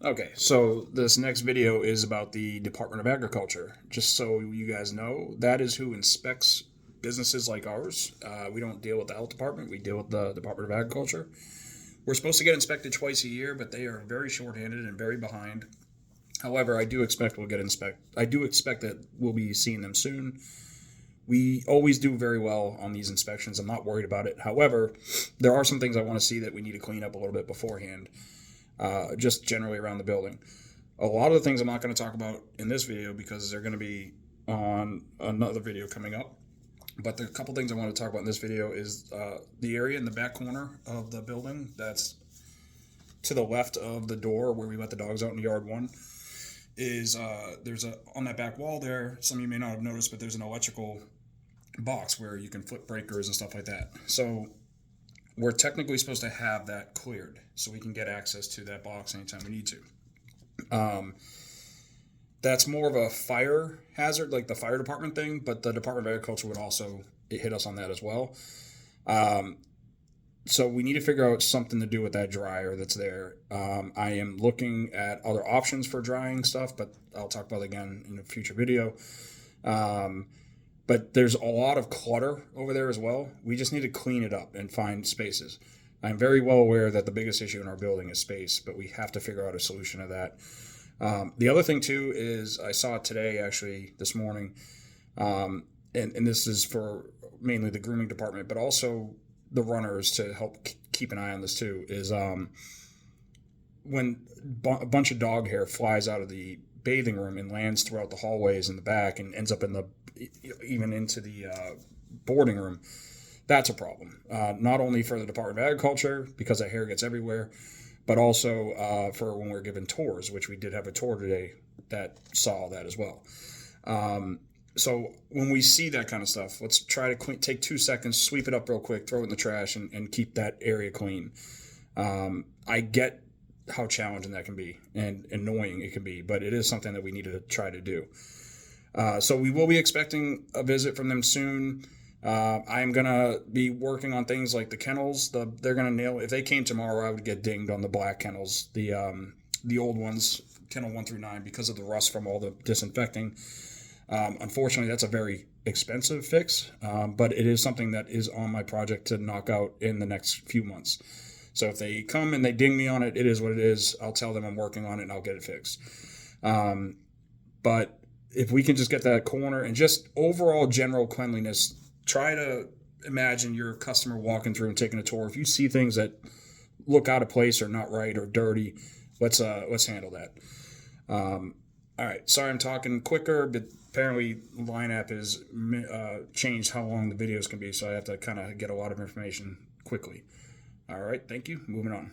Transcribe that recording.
Okay, so this next video is about the Department of Agriculture. Just so you guys know, that is who inspects businesses like ours. We don't deal with the health department, we deal with the Department of Agriculture. We're supposed to get inspected twice a year, but they are very short-handed and very behind. However, I do expect we'll get inspected. I do expect that we'll be seeing them soon. We always do very well on these inspections. I'm not worried about it. However, there are some things I want to see that we need to clean up a little bit beforehand, just generally around the building. A lot of the things I'm not going to talk about in this video because they're going to be on another video coming up. But the couple things I want to talk about in this video is the area in the back corner of the building that's to the left of the door where we let the dogs out in yard one. Is there's a on that back wall there. Some of you may not have noticed, but there's an electrical box where you can flip breakers and stuff like that. So we're technically supposed to have that cleared so we can get access to that box anytime we need to. That's more of a fire hazard, like the fire department thing, but the Department of Agriculture would also hit us on that as well. So we need to figure out something to do with that dryer that's there. I am looking at other options for drying stuff, but I'll talk about it again in a future video. But there's a lot of clutter over there as well. We just need to clean it up and find spaces. I'm very well aware that the biggest issue in our building is space, but we have to figure out a solution to that. The other thing too is I saw it today, actually this morning, and this is for mainly the grooming department, but also the runners to help keep an eye on this too, is when a bunch of dog hair flies out of the bathing room and lands throughout the hallways in the back and ends up in the even into the boarding room. That's a problem, not only for the Department of Agriculture because that hair gets everywhere, but also for when we're given tours, which we did have a tour today that saw that as well. So when we see that kind of stuff, let's try to take 2 seconds, sweep it up real quick, throw it in the trash, and keep that area clean. I get how challenging that can be and annoying it can be, but it is something that we need to try to do. So we will be expecting a visit from them soon. I'm going to be working on things like the kennels. They're going to nail. If they came tomorrow, I would get dinged on the black kennels, the old ones, kennel 1 through 9, because of the rust from all the disinfecting. Unfortunately, that's a very expensive fix, but it is something that is on my project to knock out in the next few months. So if they come and they ding me on it, it is what it is. I'll tell them I'm working on it and I'll get it fixed. But if we can just get that corner and just overall general cleanliness, try to imagine your customer walking through and taking a tour. If you see things that look out of place or not right or dirty, let's handle that. All right, sorry I'm talking quicker, but apparently Line App has changed how long the videos can be, so I have to kind of get a lot of information quickly. All right, thank you. Moving on.